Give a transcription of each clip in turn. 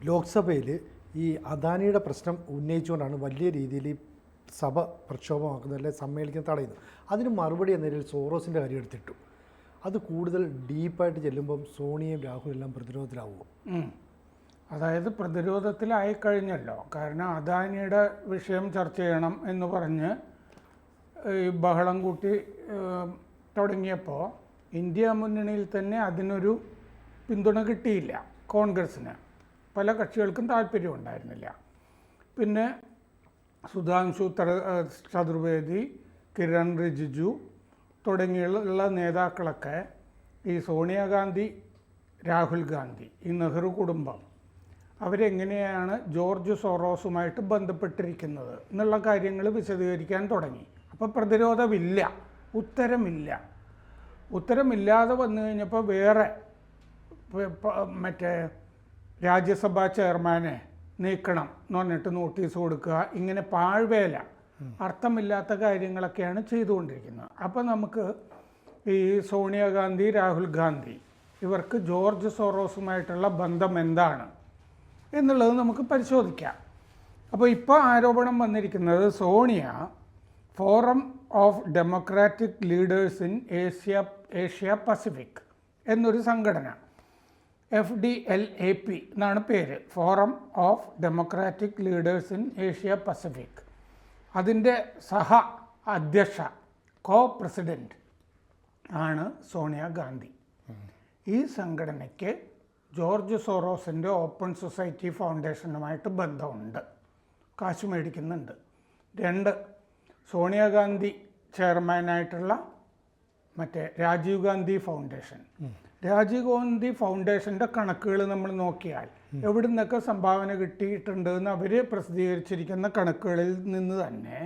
ലോക്സഭയിൽ ഈ അദാനിയുടെ പ്രശ്നം ഉന്നയിച്ചുകൊണ്ടാണ് വലിയ രീതിയിൽ ഈ സഭ പ്രക്ഷോഭമാക്കുന്നത്, അല്ലെങ്കിൽ സമ്മേളിക്കാൻ തടയുന്നത്. അതിന് മറുപടി എന്ന നിലയിൽ സോറോസിൻ്റെ കാര്യം എടുത്തിട്ടു. അത് കൂടുതൽ ഡീപ്പായിട്ട് ചെല്ലുമ്പം സോണിയയും രാഹുലും എല്ലാം പ്രതിരോധത്തിലാവുമോ? അതായത് പ്രതിരോധത്തിലായി കഴിഞ്ഞല്ലോ. കാരണം അദാനിയുടെ വിഷയം ചർച്ച ചെയ്യണം എന്ന് പറഞ്ഞ് ഈ ബഹളം കൂട്ടി തുടങ്ങിയപ്പോൾ ഇന്ത്യ മുന്നണിയിൽ തന്നെ അതിനൊരു പിന്തുണ കിട്ടിയില്ല. കോൺഗ്രസ്സിന് പല കക്ഷികൾക്കും താല്പര്യം ഉണ്ടായിരുന്നില്ല. പിന്നെ സുധാംശു ചതുർവേദി, കിരൺ റിജിജു തുടങ്ങിയുള്ള നേതാക്കളൊക്കെ ഈ സോണിയാഗാന്ധി, രാഹുൽ ഗാന്ധി, ഈ നെഹ്റു കുടുംബം അവരെങ്ങനെയാണ് ജോർജ് സോറോസുമായിട്ട് ബന്ധപ്പെട്ടിരിക്കുന്നത് എന്നുള്ള കാര്യങ്ങൾ വിശദീകരിക്കാൻ തുടങ്ങി. അപ്പോൾ പ്രതിരോധമില്ല, ഉത്തരമില്ലാതെ വന്നു കഴിഞ്ഞപ്പോൾ വേറെ മറ്റേ രാജ്യസഭാ ചെയർമാനെ നീക്കണം എന്ന് പറഞ്ഞിട്ട് നോട്ടീസ് കൊടുക്കുക, ഇങ്ങനെ പാഴ്വേല, അർത്ഥമില്ലാത്ത കാര്യങ്ങളൊക്കെയാണ് ചെയ്തുകൊണ്ടിരിക്കുന്നത്. അപ്പോൾ നമുക്ക് ഈ സോണിയാഗാന്ധി, രാഹുൽ ഗാന്ധി ഇവർക്ക് ജോർജ് സോറോസുമായിട്ടുള്ള ബന്ധം എന്താണ് എന്നുള്ളത് നമുക്ക് പരിശോധിക്കാം. അപ്പോൾ ഇപ്പോൾ ആരോപണം വന്നിരിക്കുന്നത് Sonia forum of democratic leaders in Asia Pacific എന്നൊരു സംഘടന, FDLAP എന്നാണ് പേര്, forum of democratic leaders in Asia Pacific, അതിൻ്റെ സഹ അധ്യക്ഷ, പ്രസിഡൻറ്റ് ആണ് സോണിയാഗാന്ധി. ഈ സംഘടനയ്ക്ക് ജോർജ് സോറോസിൻ്റെ ഓപ്പൺ സൊസൈറ്റി ഫൗണ്ടേഷനുമായിട്ട് ബന്ധമുണ്ട്, കാശ് മേടിക്കുന്നുണ്ട്. 2, സോണിയാഗാന്ധി ചെയർമാനായിട്ടുള്ള മറ്റേ രാജീവ് ഗാന്ധി ഫൗണ്ടേഷൻ. രാജീവ് ഗാന്ധി ഫൗണ്ടേഷൻ്റെ കണക്കുകൾ നമ്മൾ നോക്കിയാൽ എവിടെ നിന്നൊക്കെ സംഭാവന കിട്ടിയിട്ടുണ്ട് എന്ന് അവർ പ്രസിദ്ധീകരിച്ചിരിക്കുന്ന കണക്കുകളിൽ നിന്ന് തന്നെ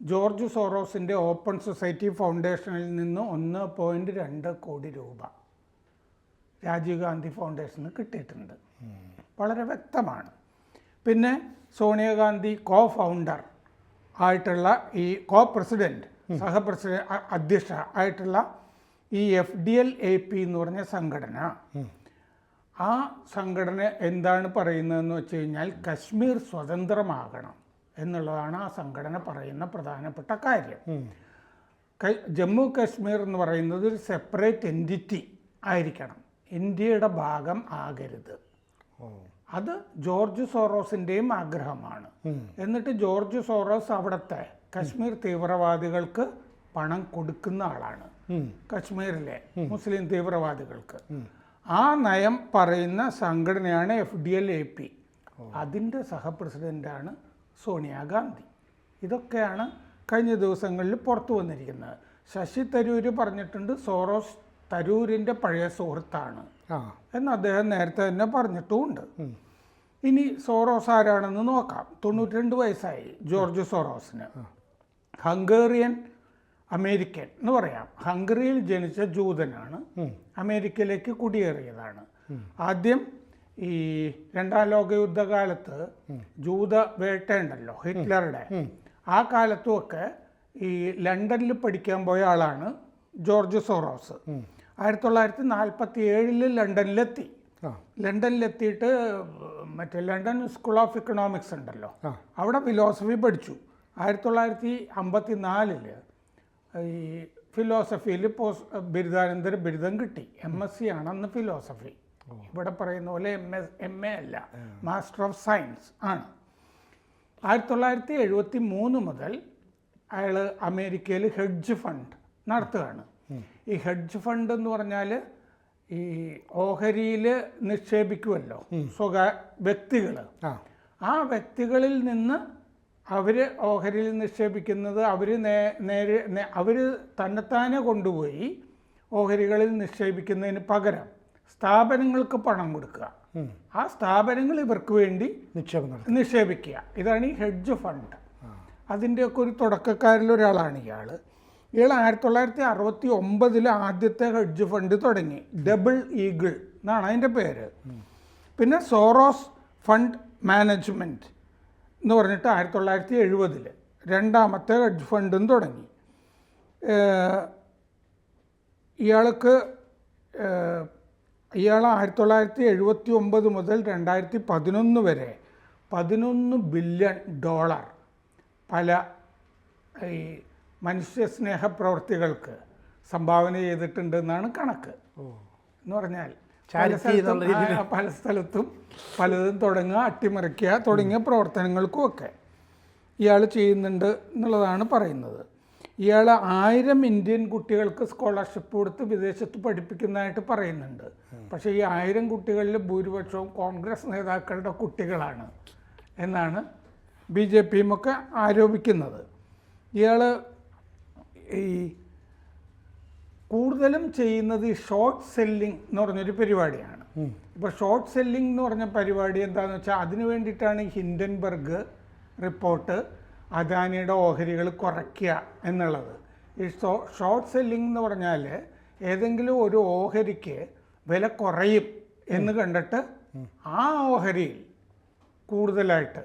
ജോർജ് സോറോസിൻ്റെ ഓപ്പൺ സൊസൈറ്റി ഫൗണ്ടേഷനിൽ നിന്ന് 1.2 കോടി രൂപ രാജീവ് ഗാന്ധി ഫൗണ്ടേഷന് കിട്ടിയിട്ടുണ്ട്. വളരെ വ്യക്തമാണ്. പിന്നെ സോണിയാഗാന്ധി ഫൗണ്ടർ ആയിട്ടുള്ള ഈ പ്രസിഡൻറ്റ്, അധ്യക്ഷ ആയിട്ടുള്ള ഈ FDLAP എന്ന് പറഞ്ഞ സംഘടന, ആ സംഘടന എന്താണ് പറയുന്നതെന്ന് വെച്ച് കഴിഞ്ഞാൽ കശ്മീർ സ്വതന്ത്രമാകണം എന്നുള്ളതാണ് ആ സംഘടന പറയുന്ന പ്രധാനപ്പെട്ട കാര്യം. ജമ്മു കാശ്മീർ എന്ന് പറയുന്നത് ഒരു സെപ്പറേറ്റ് എൻറ്റിറ്റി ആയിരിക്കണം, ഇന്ത്യയുടെ ഭാഗം ആകരുത്. അത് ജോർജ് സോറോസിൻ്റെയും ആഗ്രഹമാണ്. എന്നിട്ട് ജോർജ് സോറോസ് അവിടുത്തെ കശ്മീർ തീവ്രവാദികൾക്ക് പണം കൊടുക്കുന്ന ആളാണ്, കശ്മീരിലെ മുസ്ലിം തീവ്രവാദികൾക്ക്. ആ നയം പറയുന്ന സംഘടനയാണ് FDLAP. അതിൻ്റെ സഹപ്രസിഡൻ്റാണ് സോണിയാഗാന്ധി. ഇതൊക്കെയാണ് കഴിഞ്ഞ ദിവസങ്ങളിൽ പുറത്തു വന്നിരിക്കുന്നത്. ശശി തരൂര് പറഞ്ഞിട്ടുണ്ട് സോറോസ് തരൂരിൻ്റെ പഴയ സുഹൃത്താണ് എന്ന് അദ്ദേഹം നേരത്തെ തന്നെ പറഞ്ഞിട്ടുമുണ്ട്. ഇനി സോറോസ് ആരാണെന്ന് നോക്കാം. 92 വയസ്സായി ജോർജ് സോറോസിന്. ഹംഗേറിയൻ അമേരിക്കൻ എന്ന് പറയാം. ഹംഗറിയിൽ ജനിച്ച ജൂതനാണ്, അമേരിക്കയിലേക്ക് കുടിയേറിയതാണ്. ആദ്യം ഈ 2ാം ലോകയുദ്ധകാലത്ത് ജൂത വേട്ടയുണ്ടല്ലോ ഹിറ്റ്ലറുടെ, ആ കാലത്തുമൊക്കെ ഈ ലണ്ടനിൽ പഠിക്കാൻ പോയ ആളാണ് ജോർജ് സോറോസ്. 1947 ലണ്ടനിലെത്തിയിട്ട് മറ്റേ ലണ്ടൻ സ്കൂൾ ഓഫ് ഇക്കണോമിക്സ് ഉണ്ടല്ലോ, അവിടെ ഫിലോസഫി പഠിച്ചു. 1954 ഈ ഫിലോസഫിയിൽ ബിരുദാനന്തര ബിരുദം കിട്ടി. MSc ആണ് അന്ന് ഫിലോസഫി. ഇവിടെ പറയുന്ന പോലെ MA അല്ല, മാസ്റ്റർ ഓഫ് സയൻസ് ആണ്. 1973 മുതൽ അയാൾ അമേരിക്കയിൽ ഹെഡ്ജ് ഫണ്ട് നടത്തുകയാണ്. ഈ ഹെഡ്ജ് ഫണ്ട് എന്ന് പറഞ്ഞാൽ ഈ ഓഹരിയിൽ നിക്ഷേപിക്കുമല്ലോ വ്യക്തികൾ. ആ വ്യക്തികളിൽ നിന്ന് അവർ ഓഹരിയിൽ നിക്ഷേപിക്കുന്നത് അവർ തന്നെത്താനെ കൊണ്ടുപോയി ഓഹരികളിൽ നിക്ഷേപിക്കുന്നതിന് പകരം സ്ഥാപനങ്ങൾക്ക് പണം കൊടുക്കുക, ആ സ്ഥാപനങ്ങൾ ഇവർക്ക് വേണ്ടി നിക്ഷേപിക്കുക. ഇതാണ് ഈ ഹെഡ്ജ് ഫണ്ട്. അതിൻ്റെയൊക്കെ ഒരു തുടക്കക്കാരിലൊരാളാണ് ഇയാൾ. 1969 ആദ്യത്തെ ഹെഡ്ജ് ഫണ്ട് തുടങ്ങി, ഡബിൾ ഈഗിൾ എന്നാണ് അതിൻ്റെ പേര്. പിന്നെ സോറോസ് ഫണ്ട് മാനേജ്മെൻറ്റ് എന്ന് പറഞ്ഞിട്ട് 1970 രണ്ടാമത്തെ ഹെഡ്ജ് ഫണ്ടും തുടങ്ങി. ഇയാൾക്ക് ഇയാൾ 1979 മുതൽ 2011 വരെ $11 ബില്യൺ പല ഈ മനുഷ്യസ്നേഹ പ്രവൃത്തികൾക്ക് സംഭാവന ചെയ്തിട്ടുണ്ട് എന്നാണ് കണക്ക്. എന്ന് പറഞ്ഞാൽ പല സ്ഥലത്തും പലതും തുടങ്ങുക, അട്ടിമറിക്കുക തുടങ്ങിയ പ്രവർത്തനങ്ങൾക്കുമൊക്കെ ഇയാൾ ചെയ്യുന്നുണ്ട് എന്നുള്ളതാണ് പറയുന്നത്. ഇയാൾ 1000 ഇന്ത്യൻ കുട്ടികൾക്ക് സ്കോളർഷിപ്പ് കൊടുത്ത് വിദേശത്ത് പഠിപ്പിക്കുന്നതായിട്ട് പറയുന്നുണ്ട്. പക്ഷേ ഈ 1000 കുട്ടികളിൽ ഭൂരിപക്ഷവും കോൺഗ്രസ് നേതാക്കളുടെ കുട്ടികളാണ് എന്നാണ് BJPയും ഒക്കെ ആരോപിക്കുന്നത്. ഇയാൾ ഈ കൂടുതലും ചെയ്യുന്നത് ഈ ഷോർട്ട് സെല്ലിംഗ് എന്ന് പറഞ്ഞൊരു പരിപാടിയാണ്. ഇപ്പോൾ ഷോർട്ട് സെല്ലിംഗ് എന്ന് പറഞ്ഞ പരിപാടി എന്താണെന്ന് വെച്ചാൽ അതിന് വേണ്ടിയിട്ടാണ് ഈ ഹിൻഡൻബർഗ് റിപ്പോർട്ട് അദാനിയുടെ ഓഹരികൾ കുറയ്ക്കുക എന്നുള്ളത്. ഈ ഷോർട്ട് സെല്ലിംഗ് എന്ന് പറഞ്ഞാൽ ഏതെങ്കിലും ഒരു ഓഹരിക്ക് വില കുറയും എന്ന് കണ്ടിട്ട് ആ ഓഹരിയിൽ കൂടുതലായിട്ട്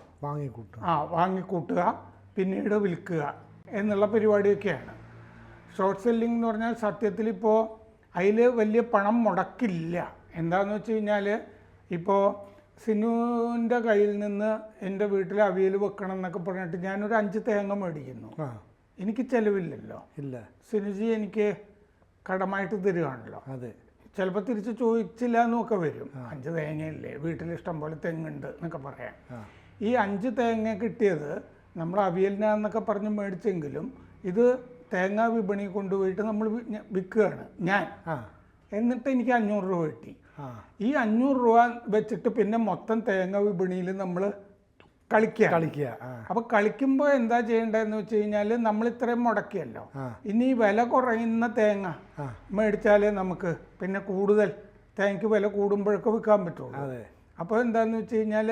വാങ്ങിക്കൂട്ടുക പിന്നീട് വിൽക്കുക എന്നുള്ള പരിപാടിയൊക്കെയാണ്. ഷോർട്ട് സെല്ലിംഗ് എന്ന് പറഞ്ഞാൽ സത്യത്തിൽ ഇപ്പോൾ അതിൽ വലിയ പണം മുടക്കില്ല. എന്താണെന്ന് വെച്ച് കഴിഞ്ഞാൽ ഇപ്പോൾ സിനുവിൻ്റെ കയ്യിൽ നിന്ന് എൻ്റെ വീട്ടിൽ അവിയൽ വെക്കണം എന്നൊക്കെ പറഞ്ഞിട്ട് ഞാനൊരു 5 തേങ്ങ മേടിക്കുന്നു. എനിക്ക് ചിലവില്ലല്ലോ. ഇല്ല, സിനുജി എനിക്ക് കടമായിട്ട് തരികയാണല്ലോ. അതെ, ചിലപ്പോൾ തിരിച്ച് ചോദിച്ചില്ല എന്നൊക്കെ വരും. 5 തേങ്ങയില്ലേ, വീട്ടിൽ ഇഷ്ടം പോലെ തെങ്ങുണ്ട് എന്നൊക്കെ പറയാം. ഈ 5 തേങ്ങ കിട്ടിയത് നമ്മൾ അവിയലിനാന്നൊക്കെ പറഞ്ഞ് മേടിച്ചെങ്കിലും ഇത് തേങ്ങാ വിപണി കൊണ്ടുപോയിട്ട് നമ്മൾ വിൽക്കുകയാണ് ഞാൻ. എന്നിട്ട് എനിക്ക് 500 രൂപ കിട്ടി. ഈ 500 രൂപ വെച്ചിട്ട് പിന്നെ മൊത്തം തേങ്ങ വിപണിയിൽ നമ്മൾ കളിക്കുക. അപ്പൊ കളിക്കുമ്പോൾ എന്താ ചെയ്യേണ്ടതെന്ന് വെച്ച് കഴിഞ്ഞാൽ നമ്മൾ ഇത്രയും മുടക്കിയല്ലോ, ഇനി വില കുറയുന്ന തേങ്ങ മേടിച്ചാലേ നമുക്ക് പിന്നെ കൂടുതൽ തേങ്ങയ്ക്ക് വില കൂടുമ്പോഴൊക്കെ വിൽക്കാൻ പറ്റുള്ളൂ. അപ്പോൾ എന്താന്ന് വെച്ച് കഴിഞ്ഞാൽ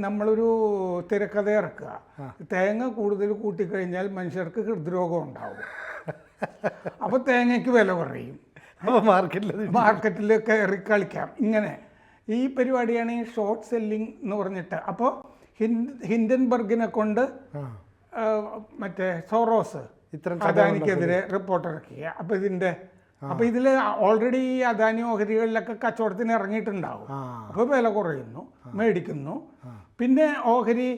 നമ്മളൊരു തിരക്കഥ ഇറക്കുക. തേങ്ങ കൂടുതൽ കൂട്ടിക്കഴിഞ്ഞാൽ മനുഷ്യർക്ക് ഹൃദ്രോഗം ഉണ്ടാവും. അപ്പോൾ തേങ്ങയ്ക്ക് വില കുറയും, മാർക്കറ്റിൽ കയറി കളിക്കാം. ഇങ്ങനെ ഈ പരിപാടിയാണ് ഈ ഷോർട്ട് സെല്ലിംഗ് എന്ന് പറഞ്ഞിട്ട്. അപ്പോൾ ഹിൻഡൻബർഗിനെ കൊണ്ട് മറ്റേ സോറോസ് അദാനിക്കെതിരെ റിപ്പോർട്ട് ഇറക്കിയ. അപ്പോൾ ഇതിൽ ഓൾറെഡി ഈ അദാനി ഓഹരികളിലൊക്കെ കച്ചവടത്തിന് ഇറങ്ങിയിട്ടുണ്ടാവും. അപ്പോൾ വില കുറയുന്നു, മേടിക്കുന്നു. പിന്നെ ഓഹരി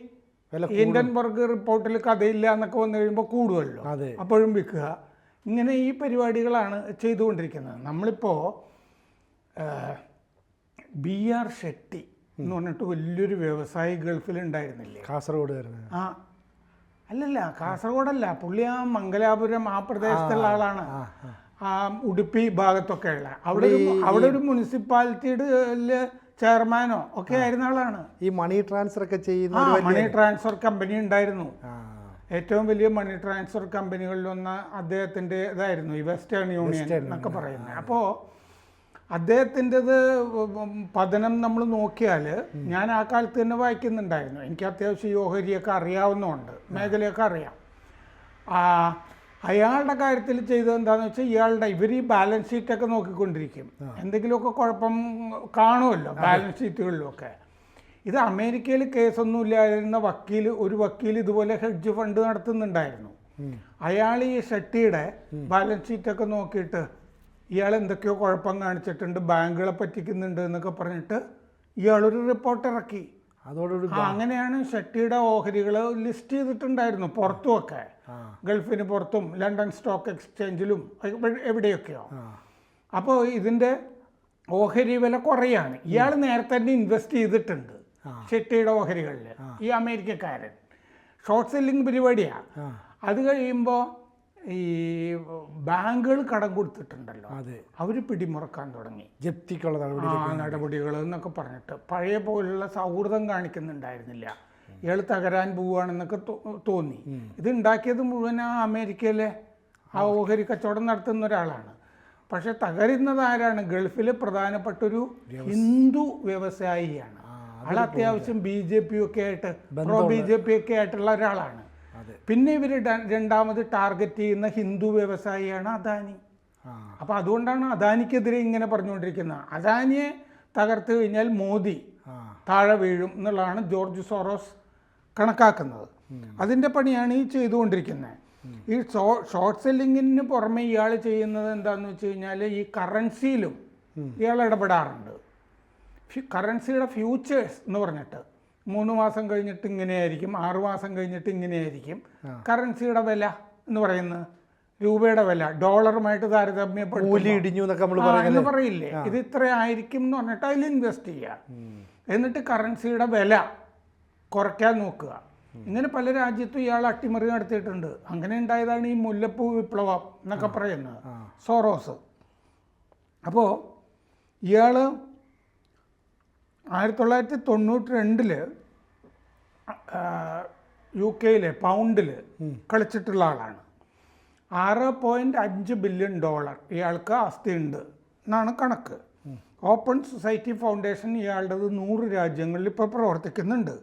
ഹിൻഡൻബർഗ് റിപ്പോർട്ടിൽ കഥയില്ല എന്നൊക്കെ വന്നു കഴിയുമ്പോൾ കൂടുമല്ലോ, അപ്പോഴും വിൽക്കുക. ഇങ്ങനെ ഈ പരിപാടികളാണ് ചെയ്തുകൊണ്ടിരിക്കുന്നത്. നമ്മളിപ്പോൾ BR ഷെട്ടി എന്ന് പറഞ്ഞിട്ട് വലിയൊരു വ്യവസായി ഗൾഫിലുണ്ടായിരുന്നില്ലേ, കാസർഗോഡ്. അല്ലല്ല, കാസർഗോഡല്ല, പുള്ളി ആ മംഗലാപുരം ആ പ്രദേശത്തുള്ള ആളാണ്. ആ ഉടുപ്പി ഭാഗത്തൊക്കെ ഉള്ള അവിടെ ഒരു മുനിസിപ്പാലിറ്റിയുടെ ചെയർമാനോ ഒക്കെ ആയിരുന്ന ആളാണ്. ഈ മണി ട്രാൻസ്ഫർ ഒക്കെ ചെയ്യുന്ന മണി ട്രാൻസ്ഫർ കമ്പനി ഉണ്ടായിരുന്നു. ഏറ്റവും വലിയ മണി ട്രാൻസ്ഫർ കമ്പനികളിലൊന്ന് അദ്ദേഹത്തിൻ്റെതായിരുന്നു ഈ വെസ്റ്റേൺ യൂണിയൻ എന്നൊക്കെ പറയുന്നത്. അപ്പോൾ അദ്ദേഹത്തിൻ്റെത് പതനം നമ്മൾ നോക്കിയാൽ ഞാൻ ആ കാലത്ത് തന്നെ വായിക്കുന്നുണ്ടായിരുന്നു. എനിക്ക് അത്യാവശ്യം ഈ ഓഹരിയൊക്കെ അറിയാവുന്നതുകൊണ്ട് മേഖലയൊക്കെ അറിയാം. അയാളുടെ കാര്യത്തിൽ ചെയ്തത് എന്താണെന്ന് വെച്ചാൽ ഇവർ ഈ ബാലൻസ് ഷീറ്റൊക്കെ നോക്കിക്കൊണ്ടിരിക്കും. എന്തെങ്കിലുമൊക്കെ കുഴപ്പം കാണുമല്ലോ ബാലൻസ് ഷീറ്റുകളിലൊക്കെ. ഇത് അമേരിക്കയിൽ കേസൊന്നുമില്ലായിരുന്ന ഒരു വക്കീൽ ഇതുപോലെ ഹെഡ്ജ് ഫണ്ട് നടത്തുന്നുണ്ടായിരുന്നു. അയാൾ ഈ ഷെട്ടിയുടെ ബാലൻസ് ഷീറ്റൊക്കെ നോക്കിയിട്ട് ഇയാൾ എന്തൊക്കെയോ കുഴപ്പം കാണിച്ചിട്ടുണ്ട്, ബാങ്കുകളെ പറ്റിക്കുന്നുണ്ട് എന്നൊക്കെ പറഞ്ഞിട്ട് ഇയാളൊരു റിപ്പോർട്ട് ഇറക്കി. അങ്ങനെയാണ് ഷെട്ടിയുടെ ഓഹരികൾ ലിസ്റ്റ് ചെയ്തിട്ടുണ്ടായിരുന്നു പുറത്തുമൊക്കെ, ഗൾഫിന് പുറത്തും ലണ്ടൻ സ്റ്റോക്ക് എക്സ്ചേഞ്ചിലും എവിടെയൊക്കെയോ. അപ്പോൾ ഇതിൻ്റെ ഓഹരി വില കുറയാണ്. ഇയാൾ നേരത്തെ തന്നെ ഇൻവെസ്റ്റ് ചെയ്തിട്ടുണ്ട് ഷെട്ടിയുടെ ഓഹരികളിൽ, ഈ അമേരിക്കക്കാരൻ. ഷോർട്ട് സെല്ലിംഗ് പരിപാടിയാണ്. അത് കഴിയുമ്പോൾ ഈ ബാങ്കുകൾ കടം കൊടുത്തിട്ടുണ്ടല്ലോ, അവർ പിടിമുറക്കാൻ തുടങ്ങി, ജപ്തിക്കുള്ള നടപടികൾ എന്നൊക്കെ പറഞ്ഞിട്ട്. പഴയ പോലുള്ള സൗഹൃദം കാണിക്കുന്നുണ്ടായിരുന്നില്ല. ഇയാൾ തകരാൻ പോവുകയാണെന്നൊക്കെ തോന്നി. ഇത് ഉണ്ടാക്കിയത് മുഴുവൻ ആ അമേരിക്കയിലെ ആ ഓഹരി കച്ചവടം നടത്തുന്ന ഒരാളാണ്. പക്ഷെ തകരുന്നത് ആരാണ്? ഗൾഫിലെ പ്രധാനപ്പെട്ടൊരു ഹിന്ദു വ്യവസായിയാണ്. ആൾ അത്യാവശ്യം BJP ഒക്കെ ആയിട്ട് BJP ഒക്കെ ആയിട്ടുള്ള ഒരാളാണ്. പിന്നെ ഇവർ രണ്ടാമത് ടാർഗറ്റ് ചെയ്യുന്ന ഹിന്ദു വ്യവസായിയാണ് അദാനി. അപ്പോൾ അതുകൊണ്ടാണ് അദാനിക്കെതിരെ ഇങ്ങനെ പറഞ്ഞുകൊണ്ടിരിക്കുന്നത്. അദാനിയെ തകർത്ത് കഴിഞ്ഞാൽ മോദി താഴെ വീഴും എന്നുള്ളതാണ് ജോർജ് സോറോസ് കണക്കാക്കുന്നത്. അതിൻ്റെ പണിയാണ് ഈ ചെയ്തുകൊണ്ടിരിക്കുന്നത്. ഈ ഷോർട്ട് സെല്ലിങ്ങിന് പുറമെ ഇയാൾ ചെയ്യുന്നത് എന്താണെന്ന് വെച്ച് കഴിഞ്ഞാൽ ഈ കറൻസിയിലും ഇയാൾ ഇടപെടാറുണ്ട്. കറൻസിയുടെ ഫ്യൂച്ചേഴ്സ് എന്ന് പറഞ്ഞിട്ട് 3 മാസം കഴിഞ്ഞിട്ട് ഇങ്ങനെയായിരിക്കും, 6 മാസം കഴിഞ്ഞിട്ട് ഇങ്ങനെയായിരിക്കും കറൻസിയുടെ വില എന്ന് പറയുന്നത്. രൂപയുടെ വില ഡോളറുമായിട്ട് താരതമ്യപ്പെടുത്തുന്നു പറയില്ലേ, ഇത് ഇത്ര ആയിരിക്കും എന്ന് പറഞ്ഞിട്ട് അതിൽ ഇൻവെസ്റ്റ് ചെയ്യുക. എന്നിട്ട് കറൻസിയുടെ വില കുറയ്ക്കാൻ നോക്കുക. ഇങ്ങനെ പല രാജ്യത്തും ഇയാൾ അട്ടിമറി നടത്തിയിട്ടുണ്ട്. അങ്ങനെ ഉണ്ടായതാണ് ഈ മുല്ലപ്പൂ വിപ്ലവം എന്നൊക്കെ പറയുന്നത്, സോറോസ്. അപ്പോൾ ഇയാൾ 1992 UK പൗണ്ടിൽ കളിച്ചിട്ടുള്ള ആളാണ്. $6.5 ബില്യൺ ഇയാൾക്ക് ആസ്തിയുണ്ട് എന്നാണ് കണക്ക്. ഓപ്പൺ സൊസൈറ്റി ഫൗണ്ടേഷൻ ഇയാളുടേത് 100 രാജ്യങ്ങളിൽ ഇപ്പോൾ പ്രവർത്തിക്കുന്നുണ്ട്.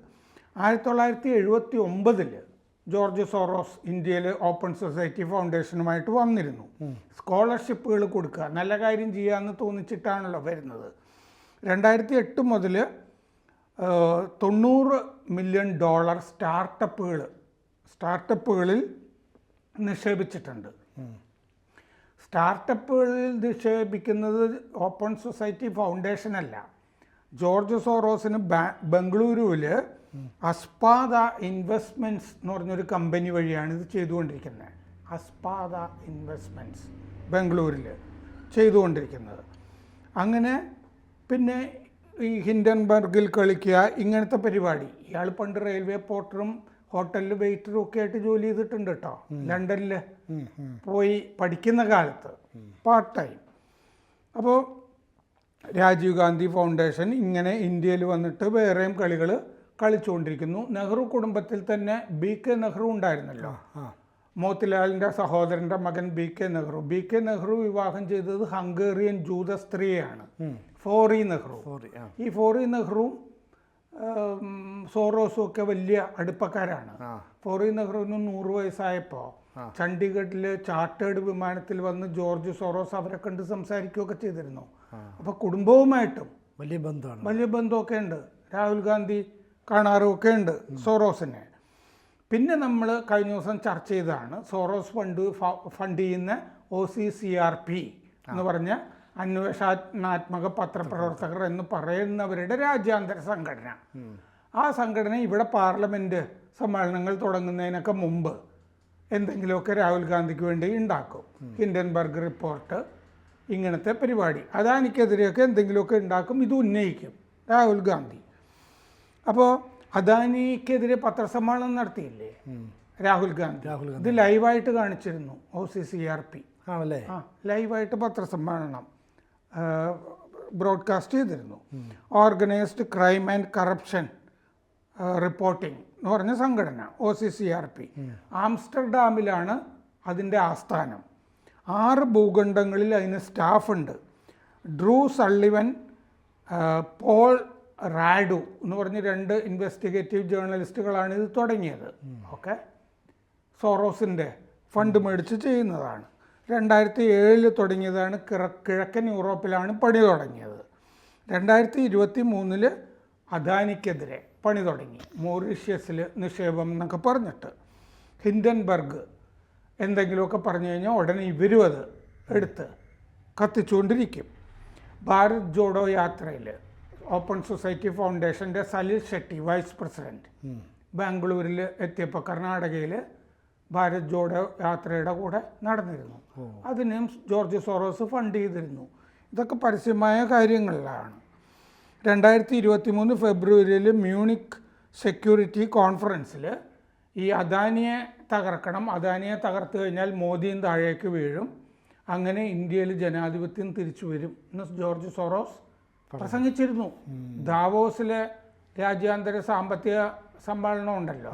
1979 ജോർജ് സോറോസ് ഇന്ത്യയിൽ ഓപ്പൺ സൊസൈറ്റി ഫൗണ്ടേഷനുമായിട്ട് വന്നിരുന്നു. സ്കോളർഷിപ്പുകൾ കൊടുക്കുക, നല്ല കാര്യം ചെയ്യാമെന്ന് തോന്നിച്ചിട്ടാണല്ലോ വരുന്നത്. 2008 മുതൽ $90 മില്യൺ സ്റ്റാർട്ടപ്പുകളിൽ നിക്ഷേപിച്ചിട്ടുണ്ട്. സ്റ്റാർട്ടപ്പുകളിൽ നിക്ഷേപിക്കുന്നത് ഓപ്പൺ സൊസൈറ്റി ഫൗണ്ടേഷൻ അല്ല. ജോർജ് സോറോസിന് ബംഗളൂരുവിൽ അസ്പാദ ഇൻവെസ്റ്റ്മെൻറ്റ്സ് എന്ന് പറഞ്ഞൊരു കമ്പനി വഴിയാണ് ഇത് ചെയ്തുകൊണ്ടിരിക്കുന്നത്. അസ്പാദ ഇൻവെസ്റ്റ്മെൻറ്റ്സ് ബംഗളൂരിൽ ചെയ്തുകൊണ്ടിരിക്കുന്നത്. അങ്ങനെ പിന്നെ ഈ ഹിൻഡൻബർഗിൽ കളിക്കുക, ഇങ്ങനത്തെ പരിപാടി. ഇയാൾ പണ്ട് റെയിൽവേ പോർട്ടറും ഹോട്ടലിൽ വെയിറ്ററും ഒക്കെ ആയിട്ട് ജോലി ചെയ്തിട്ടുണ്ട് കേട്ടോ, ലണ്ടനിൽ പോയി പഠിക്കുന്ന കാലത്ത് പാർട്ട് ടൈം. അപ്പോൾ രാജീവ് ഗാന്ധി ഫൗണ്ടേഷൻ ഇങ്ങനെ ഇന്ത്യയിൽ വന്നിട്ട് വേറെയും കളികൾ കളിച്ചുകൊണ്ടിരിക്കുന്നു. നെഹ്റു കുടുംബത്തിൽ തന്നെ BK നെഹ്റു ഉണ്ടായിരുന്നല്ലോ, മോത്തിലാലിൻ്റെ സഹോദരൻ്റെ മകൻ BK നെഹ്റു വിവാഹം ചെയ്തത് ഹംഗേറിയൻ ജൂത സ്ത്രീയാണ്, ഫോറി നെഹ്റു. ഈ ഫോറി നെഹ്റുവും സോറോസും ഒക്കെ വലിയ അടുപ്പക്കാരാണ്. ഫോറി നെഹ്റുവിന് 100 വയസ്സായപ്പോൾ ചണ്ഡീഗഡിൽ ചാർട്ടേഡ് വിമാനത്തിൽ വന്ന് ജോർജ് സോറോസ് അവരെ കണ്ട് സംസാരിക്കുകയൊക്കെ ചെയ്തിരുന്നു. അപ്പോൾ കുടുംബവുമായിട്ടും വലിയ ബന്ധമൊക്കെ ഉണ്ട്. രാഹുൽ ഗാന്ധി കാണാറുമൊക്കെ ഉണ്ട് സോറോസിനെ. പിന്നെ നമ്മൾ കഴിഞ്ഞ ദിവസം ചർച്ച ചെയ്തതാണ് സോറോസ് ഫണ്ട് ചെയ്യുന്ന OCCRP എന്ന് പറഞ്ഞ അന്വേഷണാത്മക പത്രപ്രവർത്തകർ എന്ന് പറയുന്നവരുടെ രാജ്യാന്തര സംഘടന. ആ സംഘടന ഇവിടെ പാർലമെൻറ്റ് സമ്മേളനങ്ങൾ തുടങ്ങുന്നതിനൊക്കെ മുമ്പ് എന്തെങ്കിലുമൊക്കെ രാഹുൽ ഗാന്ധിക്ക് വേണ്ടി ഉണ്ടാക്കും. ഹിൻഡൻബർഗ് റിപ്പോർട്ട്, ഇങ്ങനത്തെ പരിപാടി. അദാനിക്കെതിരെയൊക്കെ എന്തെങ്കിലുമൊക്കെ ഉണ്ടാക്കും, ഇത് ഉന്നയിക്കും രാഹുൽ ഗാന്ധി. അപ്പോൾ അദാനിക്കെതിരെ പത്രസമ്മേളനം നടത്തിയില്ലേ രാഹുൽ ഗാന്ധി, ഇത് ലൈവായിട്ട് കാണിച്ചിരുന്നു OCCRP. ലൈവായിട്ട് പത്രസമ്മേളനം ബ്രോഡ്കാസ്റ്റ് ചെയ്തിരുന്നു. Organised crime and corruption reporting എന്ന് പറഞ്ഞ സംഘടന OCCRP. ആംസ്റ്റർഡാമിലാണ് അതിൻ്റെ ആസ്ഥാനം. 6 ഭൂഖണ്ഡങ്ങളിൽ അതിന് സ്റ്റാഫുണ്ട്. ഡ്രൂ സള്ളിവൻ, പോൾ റാഡു എന്ന് പറഞ്ഞ് 2 ഇൻവെസ്റ്റിഗേറ്റീവ് ജേർണലിസ്റ്റുകളാണ് ഇത് തുടങ്ങിയത്. ഓക്കെ, സോറോസിൻ്റെ ഫണ്ട് മേടിച്ച് ചെയ്യുന്നതാണ്. 2007 തുടങ്ങിയതാണ്. കിഴക്കൻ യൂറോപ്പിലാണ് പണി തുടങ്ങിയത്. 2023 അദാനിക്കെതിരെ പണി തുടങ്ങി, മൗറീഷ്യസിൽ നിക്ഷേപം എന്നൊക്കെ പറഞ്ഞിട്ട്. ഹിൻഡൻബർഗ് എന്തെങ്കിലുമൊക്കെ പറഞ്ഞു കഴിഞ്ഞാൽ ഉടനെ ഇവരും അത് എടുത്ത് കത്തിച്ചുകൊണ്ടിരിക്കും. ഭാരത് ജോഡോ യാത്രയിൽ ഓപ്പൺ സൊസൈറ്റി ഫൗണ്ടേഷൻ്റെ സലിൽ ഷെട്ടി വൈസ് പ്രസിഡൻറ്റ് ബാംഗ്ലൂരിൽ എത്തിയപ്പോൾ കർണാടകയിൽ ഭാരത് ജോഡോ യാത്രയുടെ കൂടെ നടന്നിരുന്നു. അതിനും ജോർജ് സോറോസ് ഫണ്ട് ചെയ്തിരുന്നു. ഇതൊക്കെ പരസ്യമായ കാര്യങ്ങളിലാണ്. 2023 ഫെബ്രുവരിയിൽ മ്യൂണിക് സെക്യൂരിറ്റി കോൺഫറൻസിൽ ഈ അദാനിയെ തകർക്കണം, അദാനിയെ തകർത്ത് കഴിഞ്ഞാൽ മോദിയും താഴേക്ക് വീഴും, അങ്ങനെ ഇന്ത്യയിൽ ജനാധിപത്യം തിരിച്ചു വരും എന്ന് ജോർജ് സോറോസ് പ്രസംഗിച്ചിരുന്നു. ദാവോസിലെ രാജ്യാന്തര സാമ്പത്തിക സമ്മേളനം ഉണ്ടല്ലോ,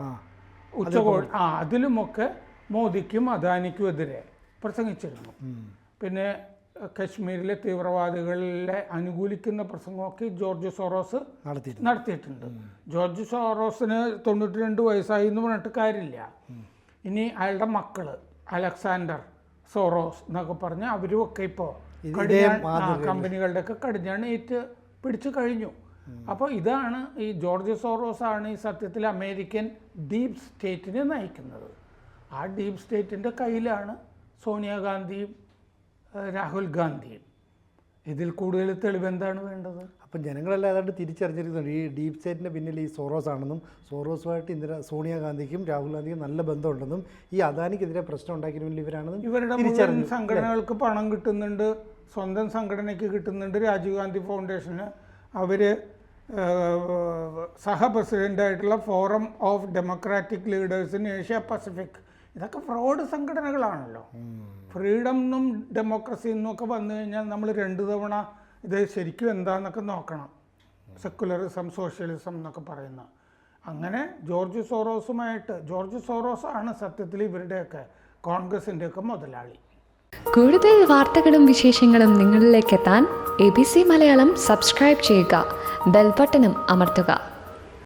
ഉച്ചകോടി, അതിലുമൊക്കെ മോദിക്കും അദാനിക്കും എതിരെ പ്രസംഗിച്ചിരുന്നു. പിന്നെ കശ്മീരിലെ തീവ്രവാദികളെ അനുകൂലിക്കുന്ന പ്രസംഗമൊക്കെ ജോർജ് സോറോസ് നടത്തിയിട്ടുണ്ട്. ജോർജ് സോറോസിന് 92 വയസ്സായി എന്ന് പറഞ്ഞിട്ട് കാര്യമില്ല. ഇനി അയാളുടെ മക്കൾ അലക്സാണ്ടർ സോറോസ് എന്നൊക്കെ പറഞ്ഞ് അവരുമൊക്കെ ഇപ്പോൾ കമ്പനികളുടെയൊക്കെ കടിഞ്ഞാണ് പിടിച്ചു കഴിഞ്ഞു. അപ്പോൾ ഇതാണ് ഈ ജോർജ് സോറോസ് ആണ് ഈ സത്യത്തിൽ അമേരിക്കൻ ഡീപ് സ്റ്റേറ്റിനെ നയിക്കുന്നത്. ആ ഡീപ് സ്റ്റേറ്റിൻ്റെ കയ്യിലാണ് സോണിയാഗാന്ധിയും രാഹുൽ ഗാന്ധിയും. ഇതിൽ കൂടുതൽ തെളിവ് എന്താണ് വേണ്ടത്? അപ്പം ജനങ്ങളെല്ലാം ഏതാണ്ട് തിരിച്ചറിഞ്ഞിരിക്കുന്നുണ്ട് ഈ ഡീപ് സ്റ്റേറ്റിൻ്റെ പിന്നിൽ ഈ സോറോസ് ആണെന്നും സോറോസുമായിട്ട് സോണിയാഗാന്ധിക്കും രാഹുൽ ഗാന്ധിക്കും നല്ല ബന്ധമുണ്ടെന്നും ഈ അദാനിക്കെതിരെ പ്രശ്നം ഉണ്ടാക്കിയതിന് ഇവരാണെന്നും ഇവരുടെ മുഴുവൻ സംഘടനകൾക്ക് പണം കിട്ടുന്നുണ്ട്, സ്വന്തം സംഘടനയ്ക്ക് കിട്ടുന്നുണ്ട്. രാജീവ് ഗാന്ധി ഫൗണ്ടേഷന് അവർ സഹ പ്രസിഡൻ്റായിട്ടുള്ള forum of democratic leaders in Asia Pacific, ഇതൊക്കെ ഫ്രോഡ് സംഘടനകളാണല്ലോ. ഫ്രീഡം എന്നും ഡെമോക്രസി എന്നും ഒക്കെ വന്നു കഴിഞ്ഞാൽ നമ്മൾ 2 തവണ ഇത് ശരിക്കും എന്താണെന്നൊക്കെ നോക്കണം. സെക്കുലറിസം, സോഷ്യലിസം എന്നൊക്കെ പറയുന്ന. അങ്ങനെ ജോർജ് സോറോസ് ആണ് സത്യത്തിൽ ഇവരുടെയൊക്കെ കോൺഗ്രസിൻ്റെയൊക്കെ മുതലാളി. കൂടുതൽ വാർത്തകളും വിശേഷങ്ങളും നിങ്ങളിലേക്ക് എത്താൻ ABC മലയാളം സബ്സ്ക്രൈബ് ചെയ്യുക, ബെൽ ബട്ടണും അമർത്തുക.